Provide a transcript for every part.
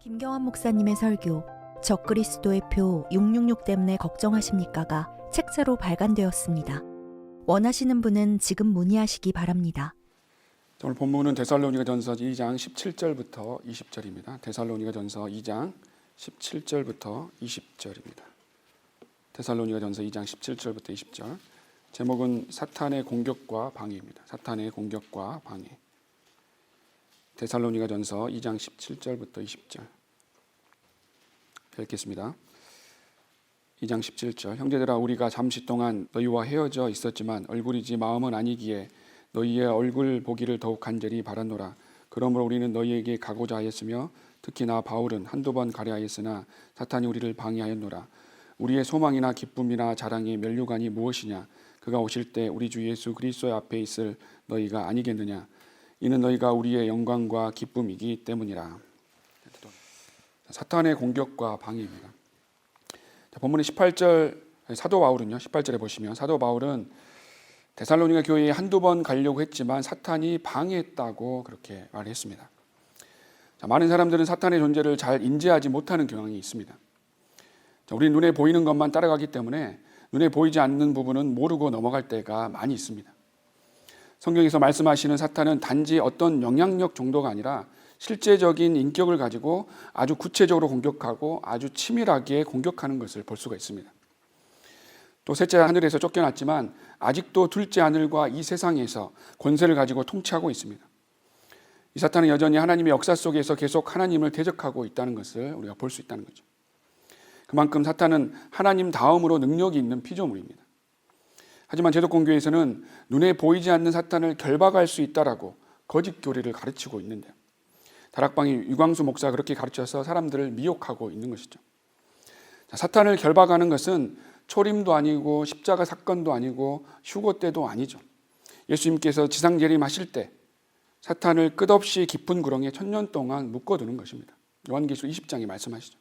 김경환 목사님의 설교 적그리스도의 표 666 때문에 걱정하십니까가 책자로 발간되었습니다. 원하시는 분은 지금 문의하시기 바랍니다. 오늘 본문은 데살로니가전서 2장 17절부터 20절입니다. 데살로니가전서 2장 17절부터 20절입니다. 데살로니가전서 2장 17절부터 20절. 제목은 사탄의 공격과 방해입니다. 사탄의 공격과 방해. 데살로니가전서 2장 17절부터 20절. 읽겠습니다. 2장 17절. 형제들아, 우리가 잠시 동안 너희와 헤어져 있었지만 얼굴이지 마음은 아니기에 너희의 얼굴 보기를 더욱 간절히 바라노라. 그러므로 우리는 너희에게 가고자 하였으며 특히 나 바울은 한두 번 가려 하였으나 사탄이 우리를 방해하였노라. 우리의 소망이나 기쁨이나 자랑이 면류관이 무엇이냐? 그가 오실 때 우리 주 예수 그리스도의 앞에 있을 너희가 아니겠느냐? 이는 너희가 우리의 영광과 기쁨이기 때문이라. 사탄의 공격과 방해입니다. 본문의 18절, 사도 바울은요, 18절에 보시면 사도 바울은 데살로니가 교회에 한두 번 가려고 했지만 사탄이 방해했다고 그렇게 말했습니다. 많은 사람들은 사탄의 존재를 잘 인지하지 못하는 경향이 있습니다. 우리 눈에 보이는 것만 따라가기 때문에 눈에 보이지 않는 부분은 모르고 넘어갈 때가 많이 있습니다. 성경에서 말씀하시는 사탄은 단지 어떤 영향력 정도가 아니라 실제적인 인격을 가지고 아주 구체적으로 공격하고 아주 치밀하게 공격하는 것을 볼 수가 있습니다. 또 셋째 하늘에서 쫓겨났지만 아직도 둘째 하늘과 이 세상에서 권세를 가지고 통치하고 있습니다. 이 사탄은 여전히 하나님의 역사 속에서 계속 하나님을 대적하고 있다는 것을 우리가 볼 수 있다는 거죠. 그만큼 사탄은 하나님 다음으로 능력이 있는 피조물입니다. 하지만 제독공교에서는 눈에 보이지 않는 사탄을 결박할 수 있다라고 거짓 교리를 가르치고 있는데요. 다락방의 유광수 목사가 그렇게 가르쳐서 사람들을 미혹하고 있는 것이죠. 사탄을 결박하는 것은 초림도 아니고 십자가 사건도 아니고 휴거 때도 아니죠. 예수님께서 지상재림하실 때 사탄을 끝없이 깊은 구렁에 1000년 동안 묶어두는 것입니다. 요한계시록 20장에 말씀하시죠.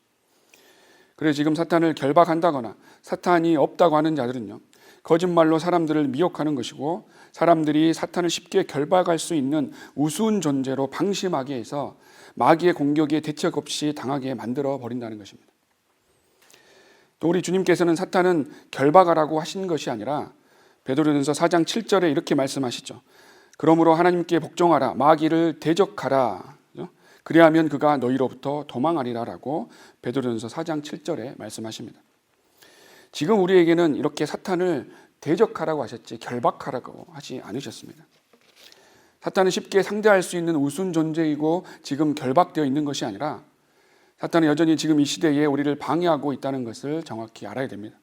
그래서 지금 사탄을 결박한다거나 사탄이 없다고 하는 자들은요, 거짓말로 사람들을 미혹하는 것이고 사람들이 사탄을 쉽게 결박할 수 있는 우스운 존재로 방심하게 해서 마귀의 공격에 대책 없이 당하게 만들어 버린다는 것입니다. 또 우리 주님께서는 사탄은 결박하라고 하신 것이 아니라 베드로전서 4장 7절에 이렇게 말씀하시죠. 그러므로 하나님께 복종하라, 마귀를 대적하라. 그리하면 그가 너희로부터 도망하리라라고 베드로전서 4장 7절에 말씀하십니다. 지금 우리에게는 이렇게 사탄을 대적하라고 하셨지 결박하라고 하지 않으셨습니다. 사탄은 쉽게 상대할 수 있는 우스운 존재이고 지금 결박되어 있는 것이 아니라 사탄은 여전히 지금 이 시대에 우리를 방해하고 있다는 것을 정확히 알아야 됩니다.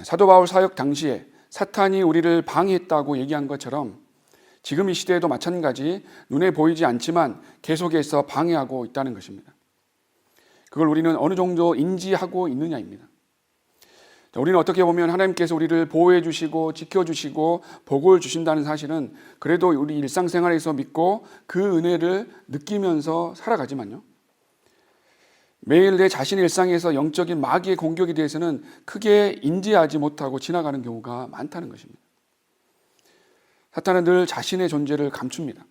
사도 바울 사역 당시에 사탄이 우리를 방해했다고 얘기한 것처럼 지금 이 시대에도 마찬가지 눈에 보이지 않지만 계속해서 방해하고 있다는 것입니다. 그걸 우리는 어느 정도 인지하고 있느냐입니다. 우리는 어떻게 보면 하나님께서 우리를 보호해 주시고 지켜주시고 복을 주신다는 사실은 그래도 우리 일상생활에서 믿고 그 은혜를 느끼면서 살아가지만요, 매일 내 자신의 일상에서 영적인 마귀의 공격에 대해서는 크게 인지하지 못하고 지나가는 경우가 많다는 것입니다. 사탄은 늘 자신의 존재를 감춥니다.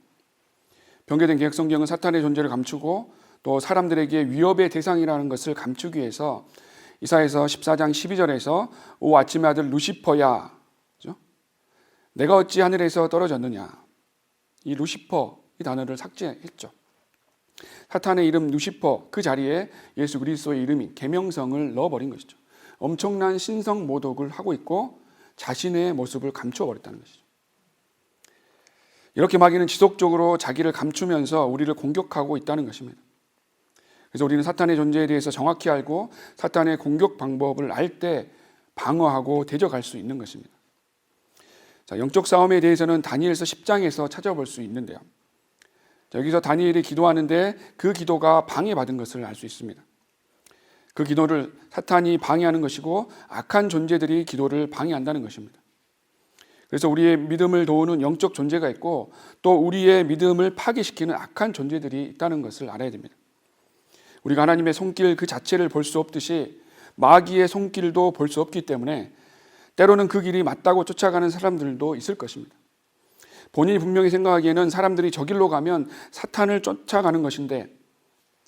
변개된 개혁성경은 사탄의 존재를 감추고 또 사람들에게 위협의 대상이라는 것을 감추기 위해서 이사야서 14장 12절에서 오 아침의 아들 루시퍼야, 그렇죠? 내가 어찌 하늘에서 떨어졌느냐, 이 루시퍼 이 단어를 삭제했죠. 사탄의 이름 루시퍼 그 자리에 예수 그리스도의 이름인 계명성을 넣어버린 것이죠. 엄청난 신성 모독을 하고 있고 자신의 모습을 감춰버렸다는 것이죠. 이렇게 마귀는 지속적으로 자기를 감추면서 우리를 공격하고 있다는 것입니다. 그래서 우리는 사탄의 존재에 대해서 정확히 알고 사탄의 공격 방법을 알 때 방어하고 대적할 수 있는 것입니다. 자, 영적 싸움에 대해서는 다니엘서 10장에서 찾아볼 수 있는데요. 자, 여기서 다니엘이 기도하는데 그 기도가 방해받은 것을 알 수 있습니다. 그 기도를 사탄이 방해하는 것이고 악한 존재들이 기도를 방해한다는 것입니다. 그래서 우리의 믿음을 도우는 영적 존재가 있고 또 우리의 믿음을 파괴시키는 악한 존재들이 있다는 것을 알아야 됩니다. 우리가 하나님의 손길 그 자체를 볼 수 없듯이 마귀의 손길도 볼 수 없기 때문에 때로는 그 길이 맞다고 쫓아가는 사람들도 있을 것입니다. 본인이 분명히 생각하기에는 사람들이 저 길로 가면 사탄을 쫓아가는 것인데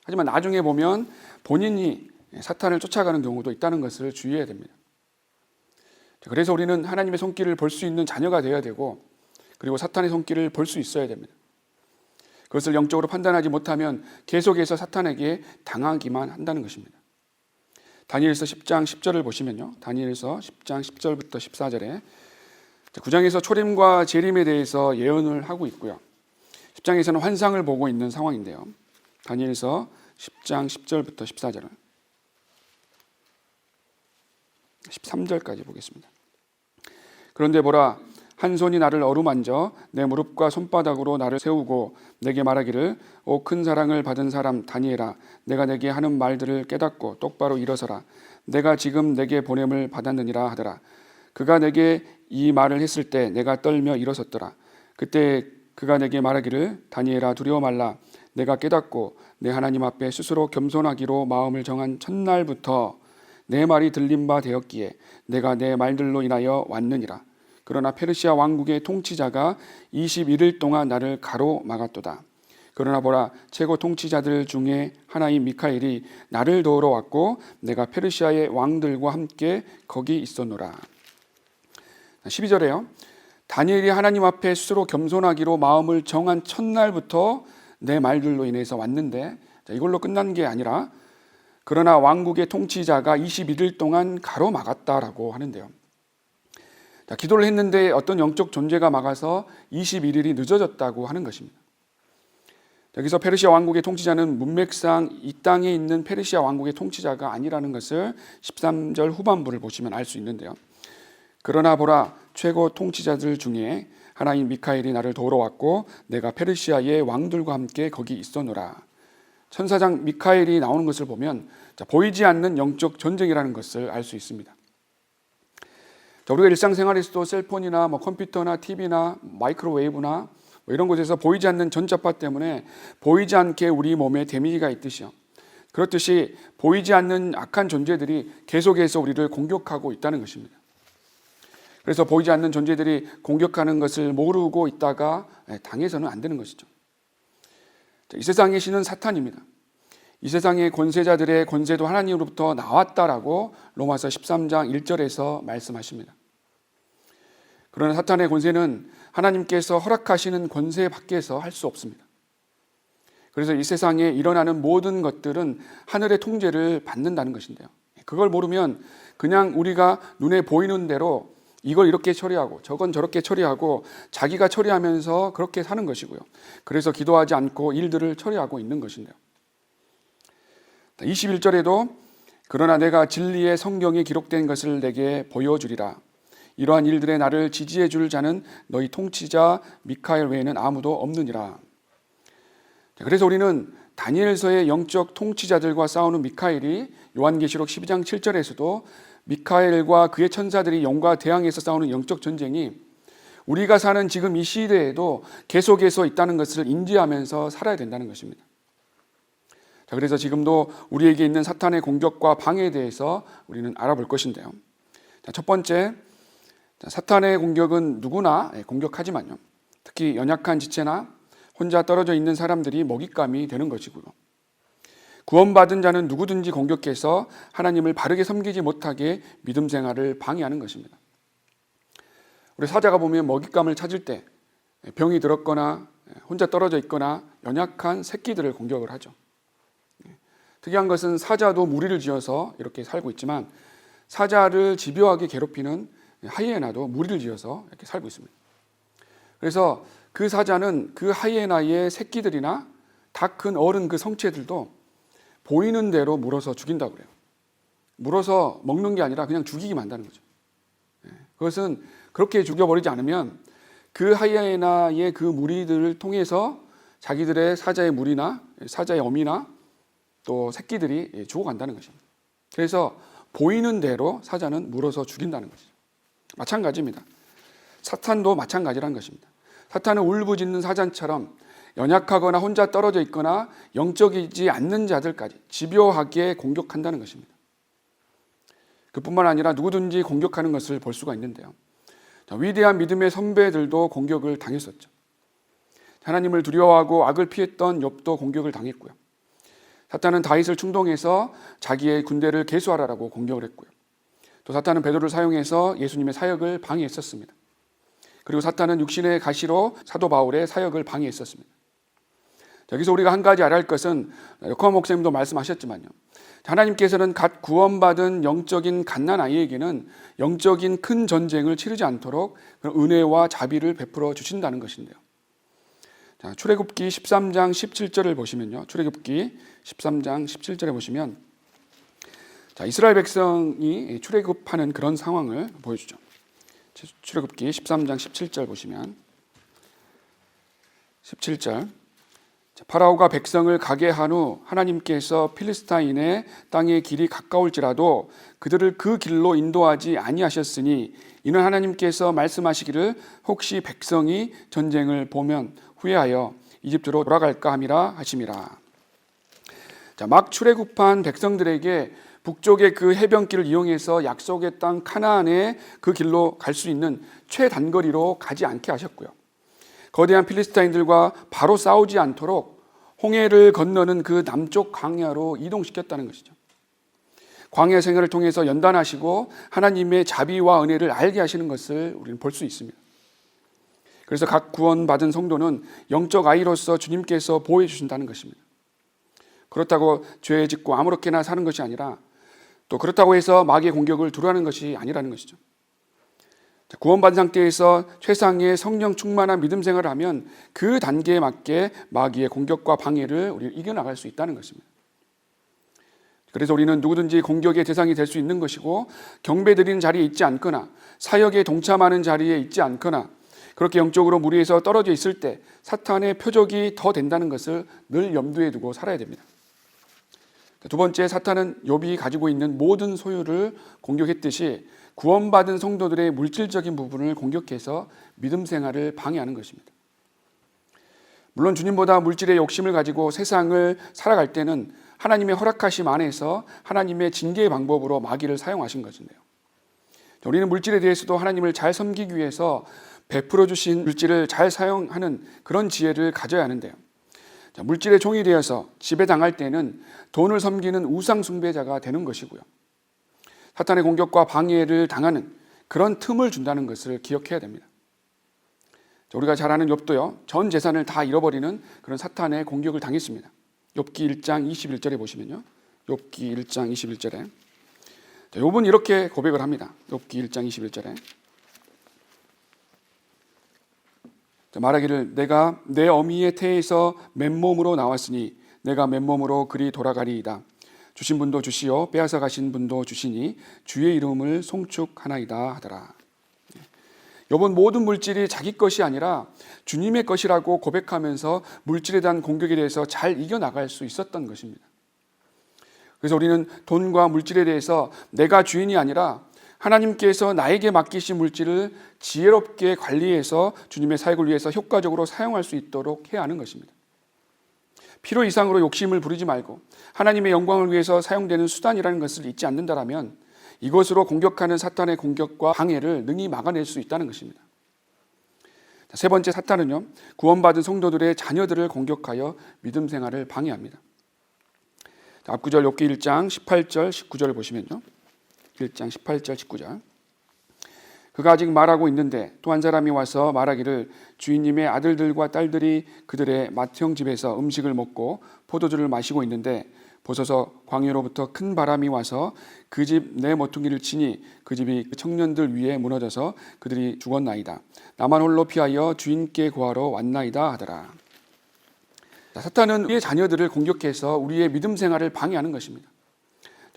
하지만 나중에 보면 본인이 사탄을 쫓아가는 경우도 있다는 것을 주의해야 됩니다. 그래서 우리는 하나님의 손길을 볼 수 있는 자녀가 되어야 되고, 그리고 사탄의 손길을 볼 수 있어야 됩니다. 그것을 영적으로 판단하지 못하면 계속해서 사탄에게 당하기만 한다는 것입니다. 다니엘서 10장 10절을 보시면요, 다니엘서 10장 10절부터 14절에 9장에서 초림과 재림에 대해서 예언을 하고 있고요, 10장에서는 환상을 보고 있는 상황인데요. 다니엘서 10장 10절부터 14절, 13절까지 보겠습니다. 그런데 보라, 한 손이 나를 어루만져 내 무릎과 손바닥으로 나를 세우고 내게 말하기를, 오 큰 사랑을 받은 사람 다니엘아, 내가 내게 하는 말들을 깨닫고 똑바로 일어서라. 내가 지금 내게 보냄을 받았느니라 하더라. 그가 내게 이 말을 했을 때 내가 떨며 일어섰더라. 그때 그가 내게 말하기를, 다니엘아 두려워 말라. 내가 깨닫고 내 하나님 앞에 스스로 겸손하기로 마음을 정한 첫날부터 내 말이 들린 바 되었기에 내가 내 말들로 인하여 왔느니라. 그러나 페르시아 왕국의 통치자가 21일 동안 나를 가로막았도다. 그러나 보라, 최고 통치자들 중에 하나인 미카엘이 나를 도우러 왔고 내가 페르시아의 왕들과 함께 거기 있었노라. 12절에요. 다니엘이 하나님 앞에 스스로 겸손하기로 마음을 정한 첫날부터 내 말들로 인해서 왔는데, 이걸로 끝난 게 아니라 그러나 왕국의 통치자가 21일 동안 가로막았다라고 하는데요. 기도를 했는데 어떤 영적 존재가 막아서 21일이 늦어졌다고 하는 것입니다. 여기서 페르시아 왕국의 통치자는 문맥상 이 땅에 있는 페르시아 왕국의 통치자가 아니라는 것을 13절 후반부를 보시면 알 수 있는데요. 그러나 보라, 최고 통치자들 중에 하나인 미카엘이 나를 도우러 왔고 내가 페르시아의 왕들과 함께 거기 있었노라. 천사장 미카엘이 나오는 것을 보면 보이지 않는 영적 전쟁이라는 것을 알 수 있습니다. 우리가 일상생활에서도 셀폰이나 컴퓨터나 TV나 마이크로웨이브나 이런 곳에서 보이지 않는 전자파 때문에 보이지 않게 우리 몸에 데미지가 있듯이요, 그렇듯이 보이지 않는 악한 존재들이 계속해서 우리를 공격하고 있다는 것입니다. 그래서 보이지 않는 존재들이 공격하는 것을 모르고 있다가 당해서는 안 되는 것이죠. 이 세상의 신은 사탄입니다. 이 세상의 권세자들의 권세도 하나님으로부터 나왔다라고 로마서 13장 1절에서 말씀하십니다. 그러나 사탄의 권세는 하나님께서 허락하시는 권세 밖에서 할 수 없습니다. 그래서 이 세상에 일어나는 모든 것들은 하늘의 통제를 받는다는 것인데요, 그걸 모르면 그냥 우리가 눈에 보이는 대로 이걸 이렇게 처리하고 저건 저렇게 처리하고 자기가 처리하면서 그렇게 사는 것이고요, 그래서 기도하지 않고 일들을 처리하고 있는 것인데요. 21절에도 그러나 내가 진리의 성경에 기록된 것을 내게 보여주리라. 이러한 일들에 나를 지지해 줄 자는 너희 통치자 미카엘 외에는 아무도 없느니라. 그래서 우리는 다니엘서의 영적 통치자들과 싸우는 미카엘이 요한계시록 12장 7절에서도 미카엘과 그의 천사들이 영과 대항해서 싸우는 영적 전쟁이 우리가 사는 지금 이 시대에도 계속해서 있다는 것을 인지하면서 살아야 된다는 것입니다. 그래서 지금도 우리에게 있는 사탄의 공격과 방해에 대해서 우리는 알아볼 것인데요. 첫 번째, 사탄의 공격은 누구나 공격하지만요, 특히 연약한 지체나 혼자 떨어져 있는 사람들이 먹잇감이 되는 것이고요, 구원받은 자는 누구든지 공격해서 하나님을 바르게 섬기지 못하게 믿음 생활을 방해하는 것입니다. 우리 사자가 보면 먹잇감을 찾을 때 병이 들었거나 혼자 떨어져 있거나 연약한 새끼들을 공격을 하죠. 특이한 것은 사자도 무리를 지어서 이렇게 살고 있지만 사자를 집요하게 괴롭히는 하이에나도 무리를 지어서 이렇게 살고 있습니다. 그래서 그 사자는 그 하이에나의 새끼들이나 다 큰 어른 그 성체들도 보이는 대로 물어서 죽인다고 그래요. 물어서 먹는 게 아니라 그냥 죽이기만 한다는 거죠. 그것은 그렇게 죽여버리지 않으면 그 하이에나의 그 무리들을 통해서 자기들의 사자의 무리나 사자의 어미나 또 새끼들이 죽어간다는 것입니다. 그래서 보이는 대로 사자는 물어서 죽인다는 것이죠. 마찬가지입니다. 사탄도 마찬가지라는 것입니다. 사탄은 울부짖는 사자처럼 연약하거나 혼자 떨어져 있거나 영적이지 않는 자들까지 집요하게 공격한다는 것입니다. 그뿐만 아니라 누구든지 공격하는 것을 볼 수가 있는데요, 위대한 믿음의 선배들도 공격을 당했었죠. 하나님을 두려워하고 악을 피했던 욥도 공격을 당했고요, 사탄은 다윗을 충동해서 자기의 군대를 계수하라고 공격을 했고요. 또 사탄은 베드로를 사용해서 예수님의 사역을 방해했었습니다. 그리고 사탄은 육신의 가시로 사도 바울의 사역을 방해했었습니다. 여기서 우리가 한 가지 알아야 할 것은 여코하 목사님도 말씀하셨지만요. 하나님께서는 갓 구원받은 영적인 갓난아이에게는 영적인 큰 전쟁을 치르지 않도록 그런 은혜와 자비를 베풀어 주신다는 것인데요. 자, 출애굽기 13장 17절을 보시면요. 출애굽기 13장 17절에 보시면 자, 이스라엘 백성이 출애굽하는 그런 상황을 보여주죠. 출애굽기 13장 17절 보시면 17절 파라오가 백성을 가게 한 후 하나님께서 필리스타인의 땅의 길이 가까울지라도 그들을 그 길로 인도하지 아니하셨으니 이는 하나님께서 말씀하시기를 혹시 백성이 전쟁을 보면 후회하여 이집트로 돌아갈까 함이라 하심이라. 자, 막 출애굽한 백성들에게 북쪽의 그 해변길을 이용해서 약속의 땅 카나안의 그 길로 갈 수 있는 최단거리로 가지 않게 하셨고요. 거대한 필리스타인들과 바로 싸우지 않도록 홍해를 건너는 그 남쪽 광야로 이동시켰다는 것이죠. 광야 생활을 통해서 연단하시고 하나님의 자비와 은혜를 알게 하시는 것을 우리는 볼 수 있습니다. 그래서 각 구원받은 성도는 영적 아이로서 주님께서 보호해 주신다는 것입니다. 그렇다고 죄 짓고 아무렇게나 사는 것이 아니라 또 그렇다고 해서 마귀의 공격을 두려워하는 것이 아니라는 것이죠. 구원받은 상태에서 최상의 성령 충만한 믿음 생활을 하면 그 단계에 맞게 마귀의 공격과 방해를 우리는 이겨나갈 수 있다는 것입니다. 그래서 우리는 누구든지 공격의 대상이 될 수 있는 것이고 경배드리는 자리에 있지 않거나 사역에 동참하는 자리에 있지 않거나 그렇게 영적으로 무리에서 떨어져 있을 때 사탄의 표적이 더 된다는 것을 늘 염두에 두고 살아야 됩니다. 두 번째, 사탄은 욥이 가지고 있는 모든 소유를 공격했듯이 구원받은 성도들의 물질적인 부분을 공격해서 믿음 생활을 방해하는 것입니다. 물론 주님보다 물질의 욕심을 가지고 세상을 살아갈 때는 하나님의 허락하심 안에서 하나님의 징계의 방법으로 마귀를 사용하신 것인데요. 우리는 물질에 대해서도 하나님을 잘 섬기기 위해서 베풀어 주신 물질을 잘 사용하는 그런 지혜를 가져야 하는데요. 물질의 종이 되어서 지배당할 때는 돈을 섬기는 우상 숭배자가 되는 것이고요. 사탄의 공격과 방해를 당하는 그런 틈을 준다는 것을 기억해야 됩니다. 우리가 잘 아는 욥도요. 전 재산을 다 잃어버리는 그런 사탄의 공격을 당했습니다. 욥기 1장 21절에 보시면요. 욥기 1장 21절에 욥은 이렇게 고백을 합니다. 욥기 1장 21절에 말하기를 내가 내 어미의 태에서 맨몸으로 나왔으니 내가 맨몸으로 그리 돌아가리이다. 주신 분도 주시오 빼앗아 가신 분도 주시니 주의 이름을 송축하나이다 하더라. 욥은 모든 물질이 자기 것이 아니라 주님의 것이라고 고백하면서 물질에 대한 공격에 대해서 잘 이겨나갈 수 있었던 것입니다. 그래서 우리는 돈과 물질에 대해서 내가 주인이 아니라 하나님께서 나에게 맡기신 물질을 지혜롭게 관리해서 주님의 사역을 위해서 효과적으로 사용할 수 있도록 해야 하는 것입니다. 필요 이상으로 욕심을 부리지 말고 하나님의 영광을 위해서 사용되는 수단이라는 것을 잊지 않는다면 이것으로 공격하는 사탄의 공격과 방해를 능히 막아낼 수 있다는 것입니다. 세 번째, 사탄은요, 구원받은 성도들의 자녀들을 공격하여 믿음 생활을 방해합니다. 앞구절 욥기 1장 18절 19절을 보시면요. 1장 18절 19절 그가 아직 말하고 있는데 또 한 사람이 와서 말하기를 주인님의 아들들과 딸들이 그들의 맏형 집에서 음식을 먹고 포도주를 마시고 있는데 보소서 광야로부터 큰 바람이 와서 그 집 내 모퉁이를 치니 그 집이 청년들 위에 무너져서 그들이 죽었나이다. 나만 홀로 피하여 주인께 구하러 왔나이다 하더라. 사탄은 우리의 자녀들을 공격해서 우리의 믿음 생활을 방해하는 것입니다.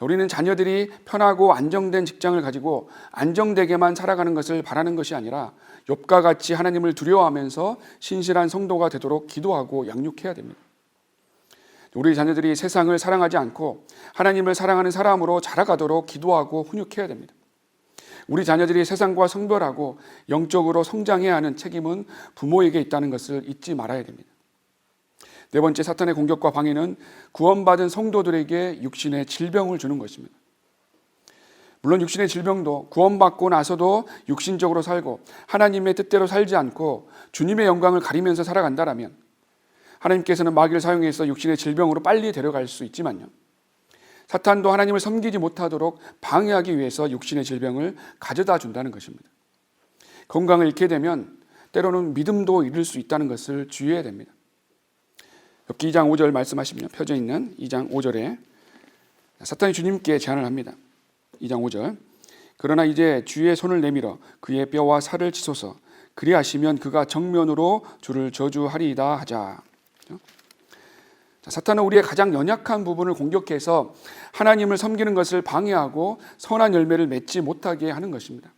우리는 자녀들이 편하고 안정된 직장을 가지고 안정되게만 살아가는 것을 바라는 것이 아니라 욥과 같이 하나님을 두려워하면서 신실한 성도가 되도록 기도하고 양육해야 됩니다. 우리 자녀들이 세상을 사랑하지 않고 하나님을 사랑하는 사람으로 자라가도록 기도하고 훈육해야 됩니다. 우리 자녀들이 세상과 성별하고 영적으로 성장해야 하는 책임은 부모에게 있다는 것을 잊지 말아야 됩니다. 네 번째, 사탄의 공격과 방해는 구원받은 성도들에게 육신의 질병을 주는 것입니다. 물론 육신의 질병도 구원받고 나서도 육신적으로 살고 하나님의 뜻대로 살지 않고 주님의 영광을 가리면서 살아간다라면 하나님께서는 마귀를 사용해서 육신의 질병으로 빨리 데려갈 수 있지만요, 사탄도 하나님을 섬기지 못하도록 방해하기 위해서 육신의 질병을 가져다 준다는 것입니다. 건강을 잃게 되면 때로는 믿음도 잃을 수 있다는 것을 주의해야 됩니다. 욥기 2장 5절 말씀하시면 펴져 있는 2장 5절에 사탄이 주님께 제안을 합니다. 2장 5절, 그러나 이제 주의 손을 내밀어 그의 뼈와 살을 치소서, 그리하시면 그가 정면으로 주를 저주하리이다 하자. 사탄은 우리의 가장 연약한 부분을 공격해서 하나님을 섬기는 것을 방해하고 선한 열매를 맺지 못하게 하는 것입니다.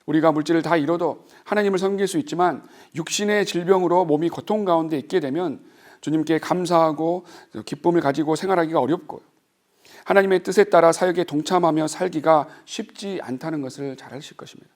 우리가 물질을 다 잃어도 하나님을 섬길 수 있지만 육신의 질병으로 몸이 고통 가운데 있게 되면 주님께 감사하고 기쁨을 가지고 생활하기가 어렵고요, 하나님의 뜻에 따라 사역에 동참하며 살기가 쉽지 않다는 것을 잘 아실 것입니다.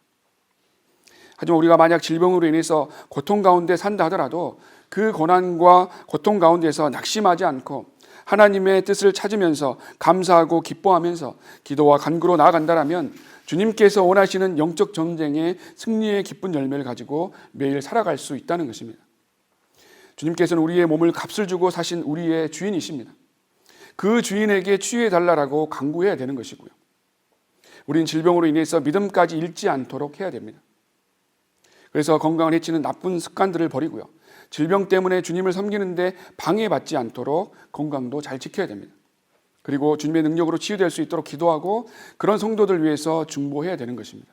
하지만 우리가 만약 질병으로 인해서 고통 가운데 산다 하더라도 그 고난과 고통 가운데서 낙심하지 않고 하나님의 뜻을 찾으면서 감사하고 기뻐하면서 기도와 간구로 나아간다라면 주님께서 원하시는 영적 전쟁의 승리의 기쁜 열매를 가지고 매일 살아갈 수 있다는 것입니다. 주님께서는 우리의 몸을 값을 주고 사신 우리의 주인이십니다. 그 주인에게 치유해달라고 간구해야 되는 것이고요, 우리는 질병으로 인해서 믿음까지 잃지 않도록 해야 됩니다. 그래서 건강을 해치는 나쁜 습관들을 버리고요, 질병 때문에 주님을 섬기는데 방해받지 않도록 건강도 잘 지켜야 됩니다. 그리고 주님의 능력으로 치유될 수 있도록 기도하고 그런 성도들 위해서 중보해야 되는 것입니다.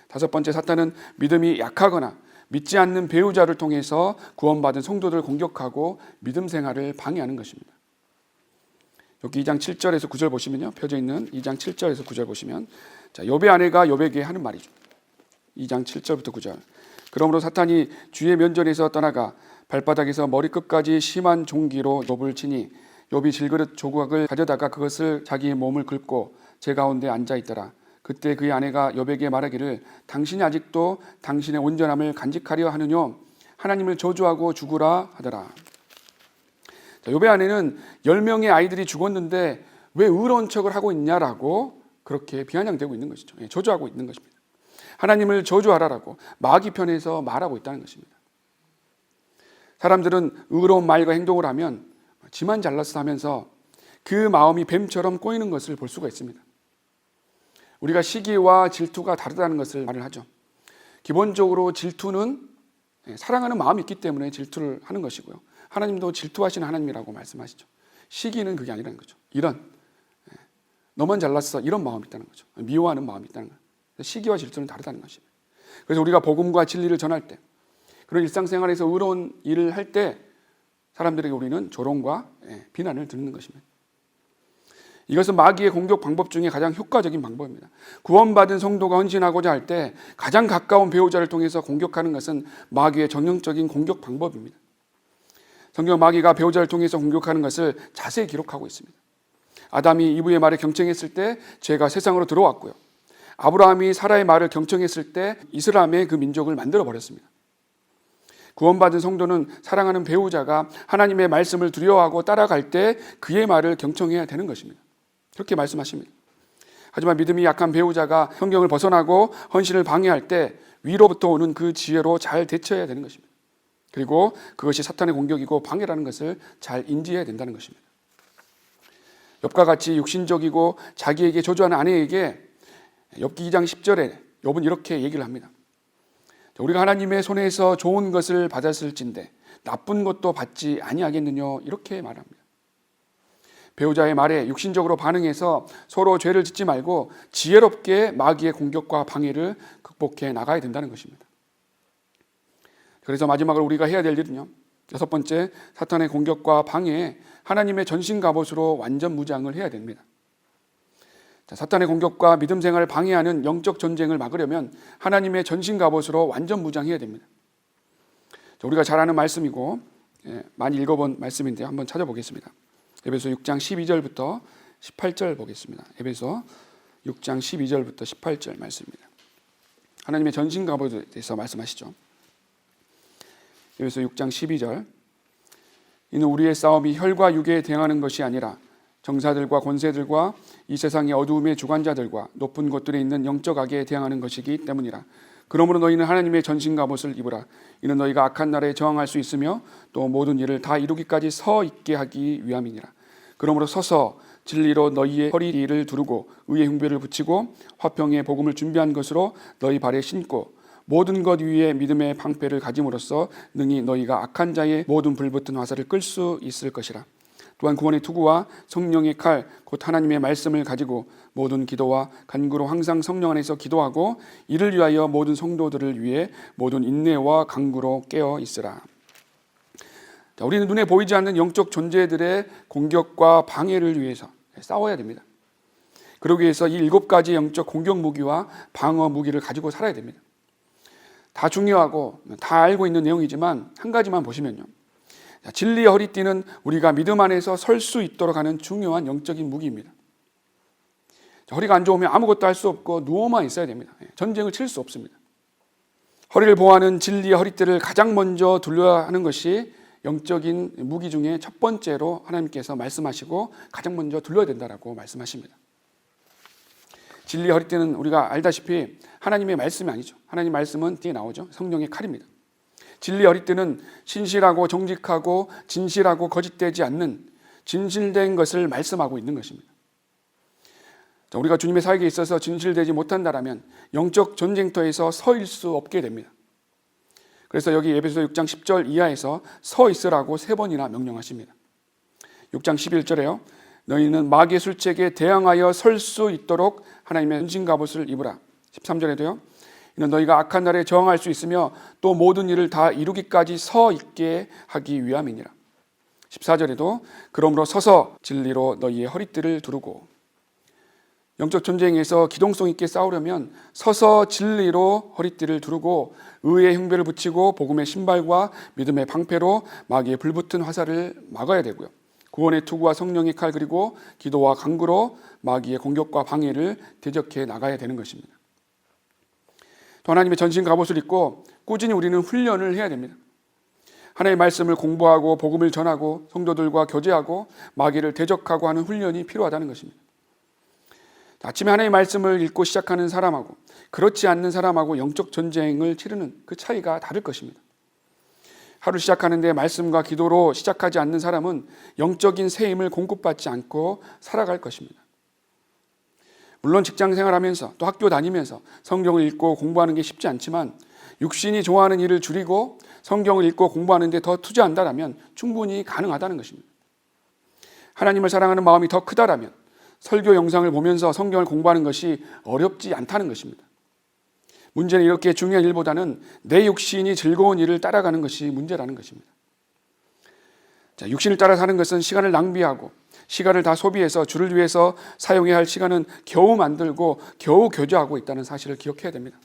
다섯 번째, 사탄은 믿음이 약하거나 믿지 않는 배우자를 통해서 구원받은 성도들을 공격하고 믿음 생활을 방해하는 것입니다. 여기 2장 7절에서 9절 보시면요, 펴져 있는 2장 7절에서 9절 보시면, 자, 욥의 아내가 욥에게 하는 말이죠. 2장 7절부터 9절. 그러므로 사탄이 주의 면전에서 떠나가 발바닥에서 머리끝까지 심한 종기로 욥을 치니 욥이 질그릇 조각을 가져다가 그것을 자기의 몸을 긁고 제 가운데 앉아 있더라. 그때 그의 아내가 욥에게 말하기를 당신이 아직도 당신의 온전함을 간직하려 하느뇨, 하나님을 저주하고 죽으라 하더라. 자, 욥의 아내는 10명의 아이들이 죽었는데 왜 의로운 척을 하고 있냐라고 그렇게 비아냥대고 있는 것이죠. 저주하고 있는 것입니다. 하나님을 저주하라라고 마귀 편에서 말하고 있다는 것입니다. 사람들은 의로운 말과 행동을 하면 지만 잘났어 하면서 그 마음이 뱀처럼 꼬이는 것을 볼 수가 있습니다. 우리가 시기와 질투가 다르다는 것을 말을 하죠. 기본적으로 질투는 사랑하는 마음이 있기 때문에 질투를 하는 것이고요, 하나님도 질투하시는 하나님이라고 말씀하시죠. 시기는 그게 아니라는 거죠. 이런 너만 잘났어 이런 마음이 있다는 거죠. 미워하는 마음이 있다는 거예요. 시기와 질투는 다르다는 것입니다. 그래서 우리가 복음과 진리를 전할 때, 그런 일상생활에서 의로운 일을 할 때 사람들에게 우리는 조롱과 비난을 듣는 것입니다. 이것은 마귀의 공격 방법 중에 가장 효과적인 방법입니다. 구원받은 성도가 헌신하고자 할 때 가장 가까운 배우자를 통해서 공격하는 것은 마귀의 전형적인 공격 방법입니다. 성경 마귀가 배우자를 통해서 공격하는 것을 자세히 기록하고 있습니다. 아담이 이브의 말을 경청했을 때 죄가 세상으로 들어왔고요, 아브라함이 사라의 말을 경청했을 때 이스라엘의 그 민족을 만들어 버렸습니다. 구원받은 성도는 사랑하는 배우자가 하나님의 말씀을 두려워하고 따라갈 때 그의 말을 경청해야 되는 것입니다. 그렇게 말씀하십니다. 하지만 믿음이 약한 배우자가 성경을 벗어나고 헌신을 방해할 때 위로부터 오는 그 지혜로 잘 대처해야 되는 것입니다. 그리고 그것이 사탄의 공격이고 방해라는 것을 잘 인지해야 된다는 것입니다. 욥과 같이 육신적이고 자기에게 저주하는 아내에게 욥기 2장 10절에 욥은 이렇게 얘기를 합니다. 우리가 하나님의 손에서 좋은 것을 받았을진데 나쁜 것도 받지 아니하겠느냐, 이렇게 말합니다. 배우자의 말에 육신적으로 반응해서 서로 죄를 짓지 말고 지혜롭게 마귀의 공격과 방해를 극복해 나가야 된다는 것입니다. 그래서 마지막으로 우리가 해야 될 일은요, 여섯 번째, 사탄의 공격과 방해에 하나님의 전신 갑옷으로 완전 무장을 해야 됩니다. 사탄의 공격과 믿음 생활을 방해하는 영적 전쟁을 막으려면 하나님의 전신 갑옷으로 완전 무장해야 됩니다. 우리가 잘 아는 말씀이고 많이 읽어본 말씀인데 한번 찾아보겠습니다. 에베소 6장 12절부터 18절 보겠습니다. 에베소 6장 12절부터 18절 말씀입니다. 하나님의 전신 갑옷에 대해서 말씀하시죠. 에베소 6장 12절, 이는 우리의 싸움이 혈과 육에 대항하는 것이 아니라 정사들과 권세들과 이 세상의 어두움의 주관자들과 높은 곳들에 있는 영적 악에 대항하는 것이기 때문이라. 그러므로 너희는 하나님의 전신갑옷을 입으라. 이는 너희가 악한 날에 저항할 수 있으며 또 모든 일을 다 이루기까지 서 있게 하기 위함이니라. 그러므로 서서 진리로 너희의 허리를 두르고 의의 흉배를 붙이고 화평의 복음을 준비한 것으로 너희 발에 신고 모든 것 위에 믿음의 방패를 가짐으로써 능히 너희가 악한 자의 모든 불붙은 화살을 끌 수 있을 것이라. 또한 구원의 투구와 성령의 칼 곧 하나님의 말씀을 가지고 모든 기도와 간구로 항상 성령 안에서 기도하고 이를 위하여 모든 성도들을 위해 모든 인내와 간구로 깨어 있으라. 자, 우리는 눈에 보이지 않는 영적 존재들의 공격과 방해를 위해서 싸워야 됩니다. 그러기 위해서 이 7가지 영적 공격 무기와 방어 무기를 가지고 살아야 됩니다. 다 중요하고 다 알고 있는 내용이지만 한 가지만 보시면요, 진리의 허리띠는 우리가 믿음 안에서 설 수 있도록 하는 중요한 영적인 무기입니다. 허리가 안 좋으면 아무것도 할 수 없고 누워만 있어야 됩니다. 전쟁을 칠 수 없습니다. 허리를 보호하는 진리의 허리띠를 가장 먼저 둘러야 하는 것이 영적인 무기 중에 첫 번째로 하나님께서 말씀하시고 가장 먼저 둘러야 된다라고 말씀하십니다. 진리의 허리띠는 우리가 알다시피 하나님의 말씀이 아니죠. 하나님의 말씀은 뒤에 나오죠. 성령의 칼입니다. 진리의 허리띠는 신실하고 정직하고 진실하고 거짓되지 않는 진실된 것을 말씀하고 있는 것입니다. 우리가 주님의 사역에 있어서 진실되지 못한다라면 영적 전쟁터에서 서일 수 없게 됩니다. 그래서 여기 에베소서 6장 10절 이하에서 서 있으라고 3번이나 명령하십니다. 6장 11절에요. 너희는 마귀의 술책에 대항하여 설 수 있도록 하나님의 전신갑옷을 입으라. 13절에도요. 이는 너희가 악한 날에 저항할 수 있으며 또 모든 일을 다 이루기까지 서 있게 하기 위함이니라. 14절에도 그러므로 서서 진리로 너희의 허리띠를 두르고. 영적 전쟁에서 기동성 있게 싸우려면 서서 진리로 허리띠를 두르고 의의 흉배를 붙이고 복음의 신발과 믿음의 방패로 마귀의 불붙은 화살을 막아야 되고요. 구원의 투구와 성령의 칼 그리고 기도와 간구로 마귀의 공격과 방해를 대적해 나가야 되는 것입니다. 또 하나님의 전신 갑옷을 입고 꾸준히 우리는 훈련을 해야 됩니다. 하나님의 말씀을 공부하고 복음을 전하고 성도들과 교제하고 마귀를 대적하고 하는 훈련이 필요하다는 것입니다. 아침에 하나님의 말씀을 읽고 시작하는 사람하고 그렇지 않는 사람하고 영적 전쟁을 치르는 그 차이가 다를 것입니다. 하루 시작하는데 말씀과 기도로 시작하지 않는 사람은 영적인 새 힘을 공급받지 않고 살아갈 것입니다. 물론 직장 생활하면서 또 학교 다니면서 성경을 읽고 공부하는 게 쉽지 않지만 육신이 좋아하는 일을 줄이고 성경을 읽고 공부하는 데 더 투자한다면 충분히 가능하다는 것입니다. 하나님을 사랑하는 마음이 더 크다라면 설교 영상을 보면서 성경을 공부하는 것이 어렵지 않다는 것입니다. 문제는 이렇게 중요한 일보다는 내 육신이 즐거운 일을 따라가는 것이 문제라는 것입니다. 자, 육신을 따라 사는 것은 시간을 낭비하고 시간을 다 소비해서 주를 위해서 사용해야 할 시간은 겨우 만들고 겨우 교제하고 있다는 사실을 기억해야 됩니다.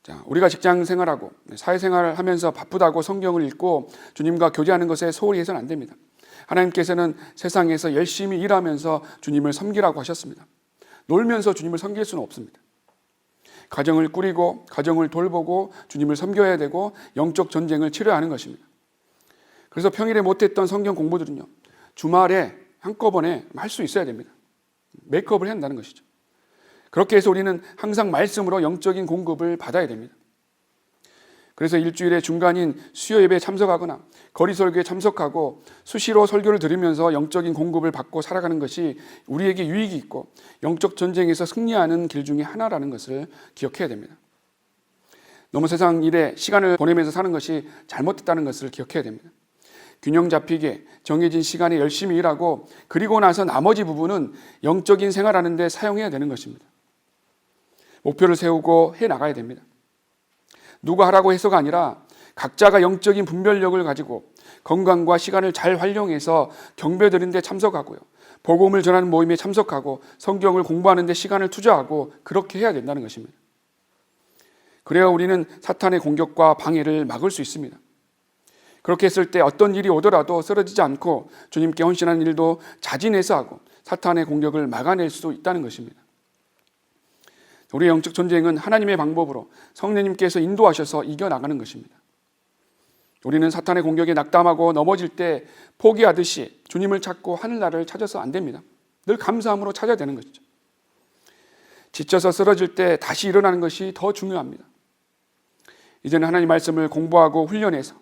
자, 우리가 직장 생활하고 사회생활을 하면서 바쁘다고 성경을 읽고 주님과 교제하는 것에 소홀히 해서는 안 됩니다. 하나님께서는 세상에서 열심히 일하면서 주님을 섬기라고 하셨습니다. 놀면서 주님을 섬길 수는 없습니다. 가정을 꾸리고 가정을 돌보고 주님을 섬겨야 되고 영적 전쟁을 치러야 하는 것입니다. 그래서 평일에 못했던 성경 공부들은요, 주말에 한꺼번에 할 수 있어야 됩니다. 메이크업을 해야 한다는 것이죠. 그렇게 해서 우리는 항상 말씀으로 영적인 공급을 받아야 됩니다. 그래서 일주일의 중간인 수요 예배에 참석하거나 거리 설교에 참석하고 수시로 설교를 들으면서 영적인 공급을 받고 살아가는 것이 우리에게 유익이 있고 영적 전쟁에서 승리하는 길 중에 하나라는 것을 기억해야 됩니다. 너무 세상 일에 시간을 보내면서 사는 것이 잘못됐다는 것을 기억해야 됩니다. 균형 잡히게 정해진 시간에 열심히 일하고 그리고 나서 나머지 부분은 영적인 생활하는 데 사용해야 되는 것입니다. 목표를 세우고 해나가야 됩니다. 누가 하라고 해서가 아니라 각자가 영적인 분별력을 가지고 건강과 시간을 잘 활용해서 경배 드리는 데 참석하고요. 복음을 전하는 모임에 참석하고 성경을 공부하는 데 시간을 투자하고 그렇게 해야 된다는 것입니다. 그래야 우리는 사탄의 공격과 방해를 막을 수 있습니다. 그렇게 했을 때 어떤 일이 오더라도 쓰러지지 않고 주님께 헌신하는 일도 자진해서 하고 사탄의 공격을 막아낼 수 있다는 것입니다. 우리의 영적 전쟁은 하나님의 방법으로 성령님께서 인도하셔서 이겨나가는 것입니다. 우리는 사탄의 공격에 낙담하고 넘어질 때 포기하듯이 주님을 찾고 하늘나라를 찾아서 안 됩니다. 늘 감사함으로 찾아야 되는 것이죠. 지쳐서 쓰러질 때 다시 일어나는 것이 더 중요합니다. 이제는 하나님 말씀을 공부하고 훈련해서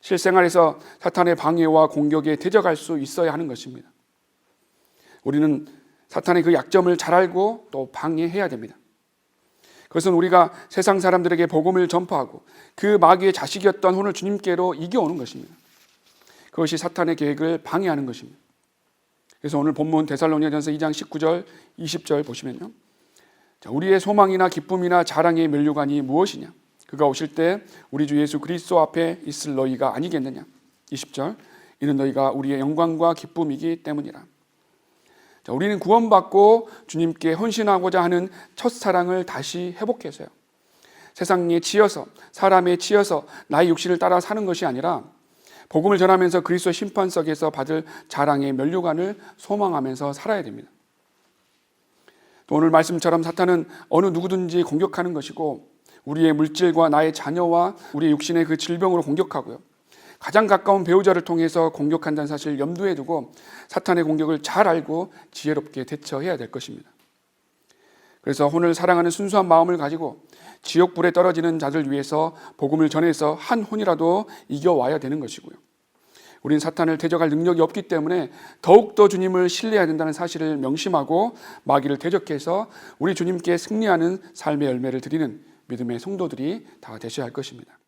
실생활에서 사탄의 방해와 공격에 대적할 수 있어야 하는 것입니다. 우리는 사탄의 그 약점을 잘 알고 또 방해해야 됩니다. 그것은 우리가 세상 사람들에게 복음을 전파하고 그 마귀의 자식이었던 오늘 주님께로 이겨오는 것입니다. 그것이 사탄의 계획을 방해하는 것입니다. 그래서 오늘 본문 데살로니가전서 2장 19절 20절 보시면요, 우리의 소망이나 기쁨이나 자랑의 면류관이 무엇이냐? 그가 오실 때 우리 주 예수 그리스도 앞에 있을 너희가 아니겠느냐? 20절, 이는 너희가 우리의 영광과 기쁨이기 때문이라. 우리는 구원받고 주님께 헌신하고자 하는 첫사랑을 다시 회복해서요, 세상에 치여서 사람에 치여서 나의 육신을 따라 사는 것이 아니라 복음을 전하면서 그리스도 심판석에서 받을 자랑의 면류관을 소망하면서 살아야 됩니다. 또 오늘 말씀처럼 사탄은 어느 누구든지 공격하는 것이고 우리의 물질과 나의 자녀와 우리의 육신의 그 질병으로 공격하고요, 가장 가까운 배우자를 통해서 공격한다는 사실을 염두에 두고 사탄의 공격을 잘 알고 지혜롭게 대처해야 될 것입니다. 그래서 혼을 사랑하는 순수한 마음을 가지고 지옥불에 떨어지는 자들 위해서 복음을 전해서 한 혼이라도 이겨와야 되는 것이고요, 우린 사탄을 대적할 능력이 없기 때문에 더욱더 주님을 신뢰해야 된다는 사실을 명심하고 마귀를 대적해서 우리 주님께 승리하는 삶의 열매를 드리는 믿음의 성도들이 다 되셔야 할 것입니다.